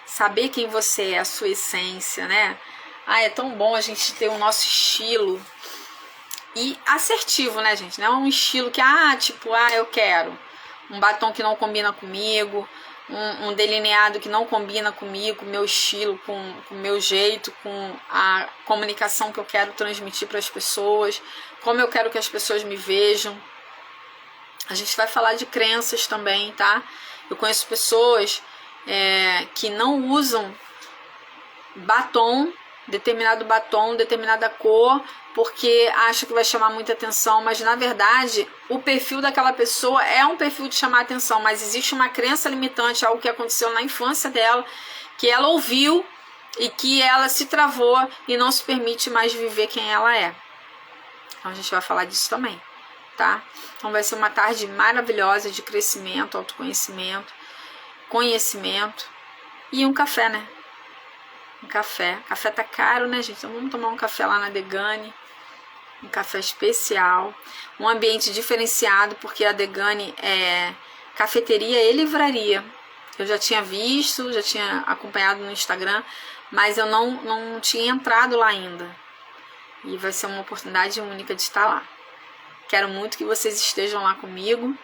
Saber quem você é, a sua essência, né? Ah, é tão bom a gente ter o nosso estilo. E assertivo, né, gente? Não é um estilo que, eu quero um batom que não combina comigo, um delineado que não combina comigo, com o meu estilo, com o meu jeito, com a comunicação que eu quero transmitir para as pessoas, como eu quero que as pessoas me vejam. A gente vai falar de crenças também, tá? Eu conheço pessoas que não usam determinada cor, porque acha que vai chamar muita atenção, mas na verdade o perfil daquela pessoa é um perfil de chamar atenção, mas existe uma crença limitante, algo que aconteceu na infância dela, que ela ouviu e que ela se travou e não se permite mais viver quem ela é. Então a gente vai falar disso também, tá? Então vai ser uma tarde maravilhosa de crescimento, autoconhecimento, conhecimento e um café, né? Um café. Café tá caro, né, gente? Então vamos tomar um café lá na Degani. Um café especial. Um ambiente diferenciado, porque a Degani é cafeteria e livraria. Eu já tinha visto, já tinha acompanhado no Instagram, mas eu não tinha entrado lá ainda. E vai ser uma oportunidade única de estar lá. Quero muito que vocês estejam lá comigo.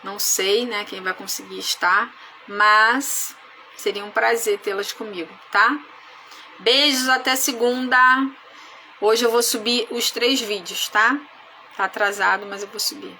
Não sei, né, quem vai conseguir estar, mas seria um prazer tê-las comigo, tá? Beijos, até segunda. Hoje eu vou subir os 3 vídeos, tá? Tá atrasado, mas eu vou subir.